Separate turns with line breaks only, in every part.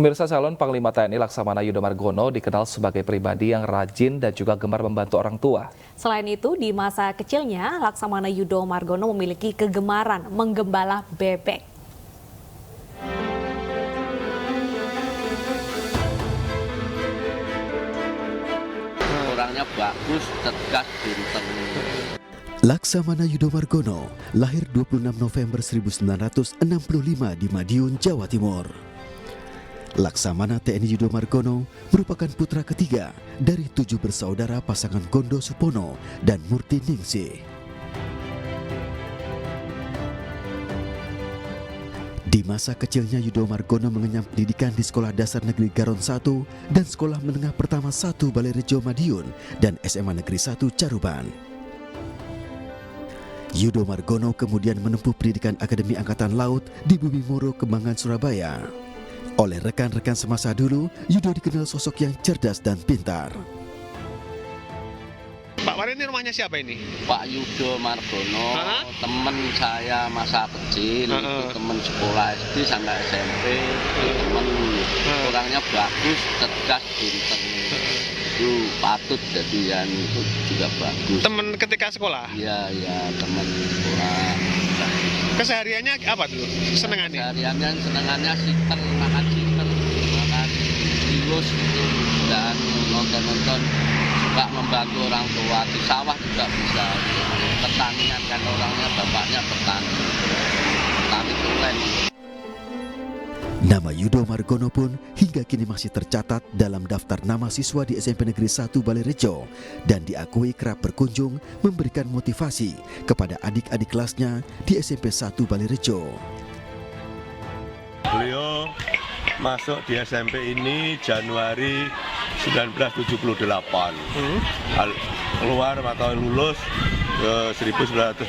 Pemirsa, calon Panglima TNI Laksamana Yudo Margono dikenal sebagai pribadi yang rajin dan juga gemar membantu orang tua.
Selain itu, di masa kecilnya, Laksamana Yudo Margono memiliki kegemaran menggembala bebek.
Orangnya bagus, cerdas, pintar.
Laksamana Yudo Margono lahir 26 November 1965 di Madiun, Jawa Timur. Laksamana TNI Yudo Margono merupakan putra ketiga dari 7 bersaudara pasangan Gondo Supono dan Murti Ningsih. Di masa kecilnya Yudo Margono mengenyam pendidikan di Sekolah Dasar Negeri Garon 1 dan Sekolah Menengah Pertama 1 Balerejo Madiun dan SMA Negeri 1 Caruban. Yudo Margono kemudian menempuh pendidikan Akademi Angkatan Laut di Bumi Moro, Kembangan, Surabaya. Oleh rekan-rekan semasa dulu, Yudo dikenal sosok yang cerdas dan pintar.
Pak Warin, ini rumahnya siapa ini?
Pak Yudo Margono, teman saya masa kecil, itu teman sekolah SD sampai SMP, teman orangnya bagus, cerdas, pintar. Itu patut jadian, itu juga bagus.
Teman ketika sekolah?
Iya, teman sekolah.
Kesehariannya apa dulu? Senengannya?
Kesehariannya senengannya makan tikus gitu, dan nonton, suka membantu orang tua di sawah juga bisa. Pertanian kan orangnya bapaknya petani tulen.
Nama Yudo Margono pun hingga kini masih tercatat dalam daftar nama siswa di SMP Negeri 1 Balerejo dan diakui kerap berkunjung memberikan motivasi kepada adik-adik kelasnya di SMP 1 Balerejo.
Beliau masuk di SMP ini Januari 1978, keluar atau lulus 1981.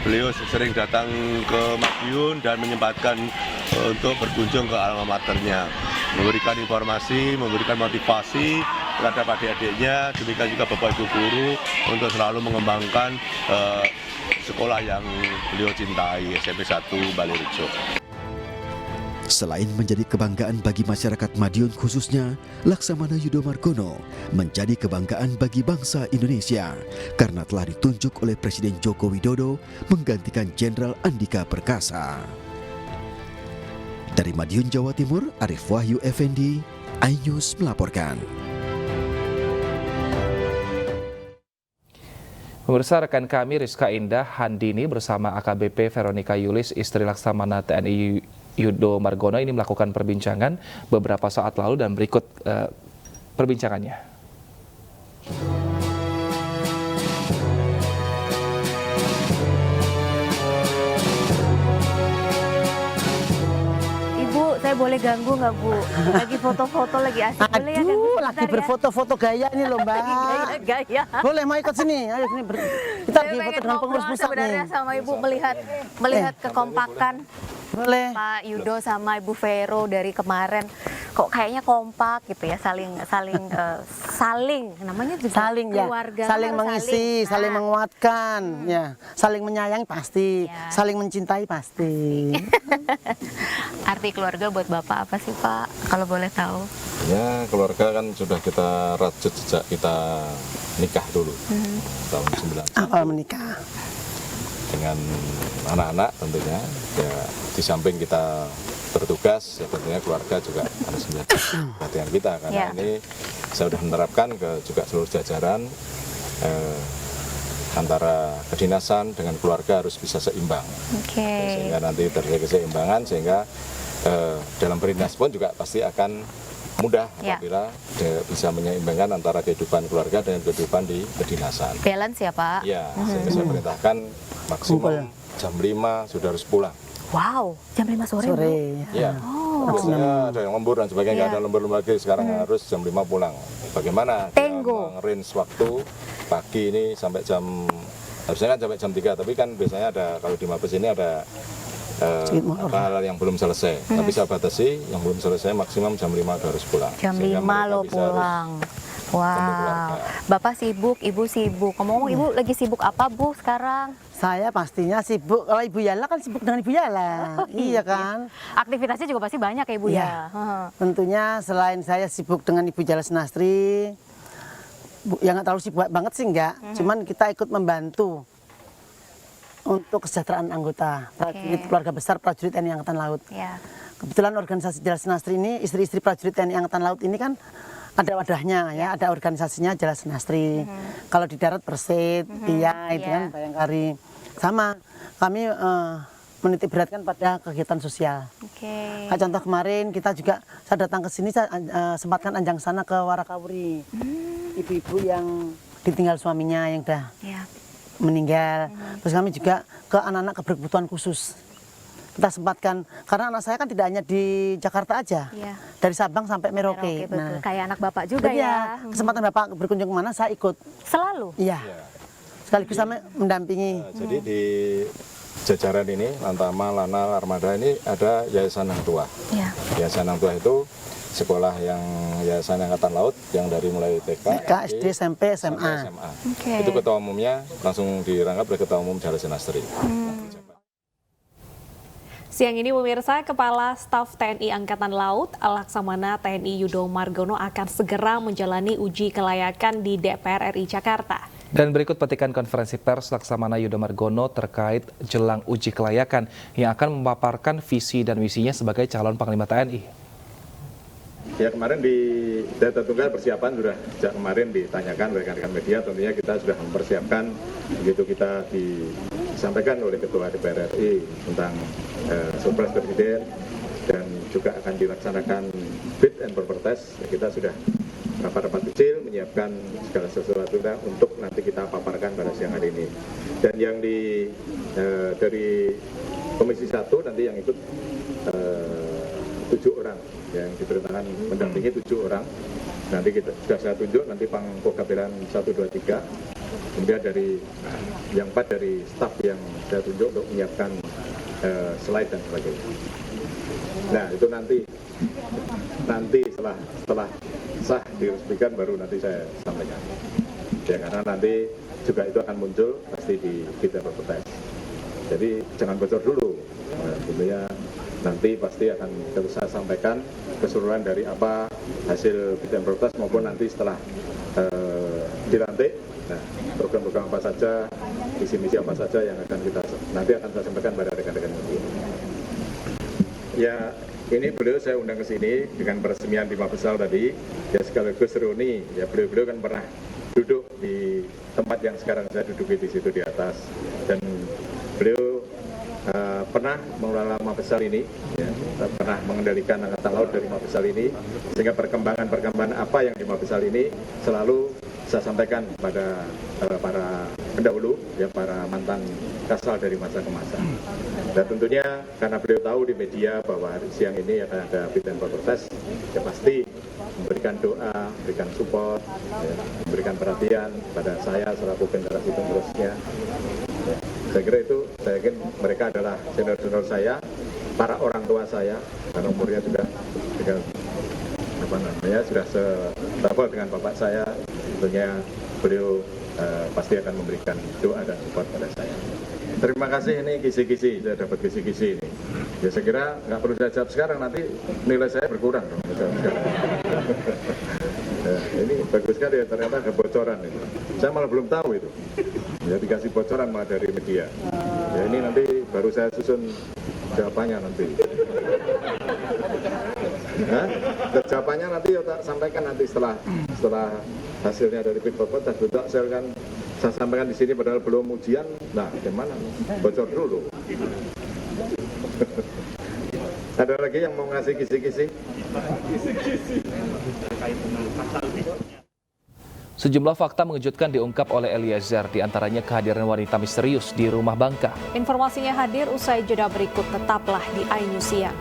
Beliau sering datang ke Madiun dan menyempatkan untuk berkunjung ke alma maternya, memberikan informasi, memberikan motivasi terhadap adik-adiknya, demikian juga Bapak Ibu guru untuk selalu mengembangkan sekolah yang beliau cintai, SMP 1 Balerejo.
Selain menjadi kebanggaan bagi masyarakat Madiun khususnya, Laksamana Yudo Margono menjadi kebanggaan bagi bangsa Indonesia karena telah ditunjuk oleh Presiden Joko Widodo menggantikan Jenderal Andika Perkasa. Dari Madiun, Jawa Timur, Arif Wahyu Effendi, iNews melaporkan.
Pemirsa, rekan kami Rizka Indah Handini bersama AKBP Veronica Yulis, istri Laksamana TNI Yudo Margono ini melakukan perbincangan beberapa saat lalu dan berikut perbincangannya.
Ibu, saya boleh ganggu nggak, Bu? Lagi foto-foto, lagi asik. Boleh ya ganggu?
Lagi berfoto-foto gaya ini loh, Mbak.
Gaya.
Boleh, mau ikut sini. Ayo sini. Kita lagi foto dengan pengurus pusat
sebenarnya
nih.
sama Ibu melihat kekompakan
Boleh.
Pak Yudo sama Ibu Vero dari kemarin. Kok kayaknya kompak gitu ya, saling namanya juga
Saling ya,
keluarga,
saling mengisi, saling menguatkan, ya, saling menyayangi pasti,
Ya.
saling mencintai pasti.
Arti keluarga buat Bapak apa sih, Pak? Kalau boleh tahu.
Ya, keluarga kan sudah kita rajut sejak kita nikah dulu, tahun 90
Awal menikah.
dengan anak-anak tentunya. Ya, di samping kita bertugas, ya tentunya keluarga juga harus menjadi perhatian kita karena ini saya sudah menerapkan ke juga seluruh jajaran antara kedinasan dengan keluarga harus bisa seimbang. Sehingga nanti terjadi keseimbangan sehingga dalam berdinas pun juga pasti akan mudah apabila bisa menyeimbangkan antara kehidupan keluarga dan kehidupan di kedinasan.
Balance ya, Pak?
Ya, sehingga saya perintahkan maksimum jam 5 sudah harus pulang.
Wow, jam 5 sore.
Ya, biasanya ada yang lembur dan sebagainya, nggak ada lembur lagi, sekarang harus jam 5 pulang. Bagaimana? Range waktu pagi ini sampai harusnya kan sampai jam 3, tapi kan biasanya ada, kalau di Mabes ini ada hal yang belum selesai. Tapi saya batasi, yang belum selesai maksimum jam 5 harus pulang.
Jam 5 lo pulang. Wow, Bapak sibuk, Ibu sibuk. Ngomong-ngomong, Ibu lagi sibuk apa, Bu, sekarang?
Saya pastinya sibuk, kalau Ibu Yala kan sibuk dengan Ibu Yala. Iya kan?
Aktivitasnya juga pasti banyak ya, Ibu
Iya.
ya?
Tentunya selain saya sibuk dengan Ibu Jala Senastri, yang nggak terlalu sibuk banget sih enggak, cuman kita ikut membantu untuk kesejahteraan anggota keluarga besar prajurit TNI Angkatan Laut.
Ya.
Kebetulan organisasi Jala Senastri ini, istri-istri prajurit TNI Angkatan Laut ini kan ada wadahnya ya, ada organisasinya Jala Senastri. Kalau di darat Persit, Tia, itu kan Bayangkari. Sama, kami menitik beratkan pada kegiatan sosial.
Oke.
Kayak contoh kemarin kita juga, saya datang ke sini, saya sempatkan anjang sana ke Warakawuri. Ibu-ibu yang ditinggal suaminya yang udah meninggal. Terus kami juga ke anak-anak keberkebutuhan khusus. Kita sempatkan, karena anak saya kan tidak hanya di Jakarta aja, dari Sabang sampai Merauke.
Betul. Kayak anak Bapak juga ya.
Kesempatan Bapak berkunjung kemana, saya ikut.
Selalu?
Iya. Sekaligus sama mendampingi.
Jadi di jajaran ini, Lantama, Lanal, Armada ini ada Yayasan Hang Tuah.
Iya.
Yayasan Hang Tuah itu sekolah yang Yayasan Angkatan Laut yang dari mulai TK,
SD, SMP, SMA.
Oke.
Itu ketua umumnya langsung dirangkap oleh ketua umum Jala Senastri.
Siang ini pemirsa, Kepala Staf TNI Angkatan Laut Laksamana TNI Yudo Margono akan segera menjalani uji kelayakan di DPR RI Jakarta.
Dan berikut petikan konferensi pers Laksamana Yudo Margono terkait jelang uji kelayakan yang akan memaparkan visi dan misinya sebagai calon Panglima TNI.
Ya kemarin di data tunggal persiapan sudah sejak kemarin ditanyakan oleh rekan-rekan media, tentunya kita sudah mempersiapkan begitu kita disampaikan oleh Ketua DPR RI tentang surprise Presiden dan juga akan dilaksanakan fit and proper test. Kita sudah rapat-rapat kecil menyiapkan segala sesuatu untuk nanti kita paparkan pada siang hari ini. Dan yang dari Komisi 1 nanti yang ikut 7 orang yang diperintahkan mendampingi 7 orang. Nanti kita sudah saya tunjuk nanti Pangkogabelan 1, 2, 3. Kemudian dari yang 4 dari staf yang saya tunjuk untuk menyiapkan slide dan sebagainya. Nah itu nanti setelah sah diresmikan baru nanti saya sampaikan. Ya karena nanti juga itu akan muncul pasti di fit and proper test. Jadi jangan bocor dulu. Nah, tentunya nanti pasti akan terus saya sampaikan keseluruhan dari apa hasil fit and proper test maupun nanti setelah dilantik. Nah, program-program apa saja, misi-misi apa saja yang nanti akan saya sampaikan pada rekan-rekan media. Ya, ini beliau saya undang ke sini dengan peresmian 5 besar tadi. Ya sekaligus reuni. Ya beliau kan pernah duduk di tempat yang sekarang saya duduki di situ di atas. Dan beliau pernah mengelola 5 besar ini, ya, pernah mengendalikan Angkatan Laut dari 5 besar ini, sehingga perkembangan apa yang di 5 besar ini selalu saya sampaikan pada para pendahulu, ya para mantan Kasal dari masa ke masa. Dan tentunya karena beliau tahu di media bahwa hari siang ini akan ada fit and proper test, ya pasti memberikan doa, memberikan support, ya, memberikan perhatian pada saya selaku generasi penerusnya. Ya, saya kira itu, saya yakin mereka adalah senior-senior saya, para orang tua saya, karena umurnya sudah sudah setahun dengan bapak saya. Tentunya beliau pasti akan memberikan doa dan support pada saya. Terima kasih, ini kisi-kisi, saya dapat kisi-kisi ini. Ya saya kira nggak perlu saya jawab sekarang, nanti nilai saya berkurang dong. Ya, ini bagus sekali ya, ternyata ada bocoran itu. Saya malah belum tahu itu. Ya dikasih bocoran malah dari media. Ya ini nanti baru saya susun jawabannya nanti. Nah, jawabannya nanti tak sampaikan nanti setelah hasilnya dari fit proper test. Saya kan saya sampaikan di sini padahal belum ujian. Nah, gimana? Bocor dulu. Ada lagi yang mau ngasih kisi-kisi?
Sejumlah fakta mengejutkan diungkap oleh Eliezer, diantaranya kehadiran wanita misterius di rumah Bangka.
Informasinya hadir usai jeda berikut, tetaplah di iNews Siang.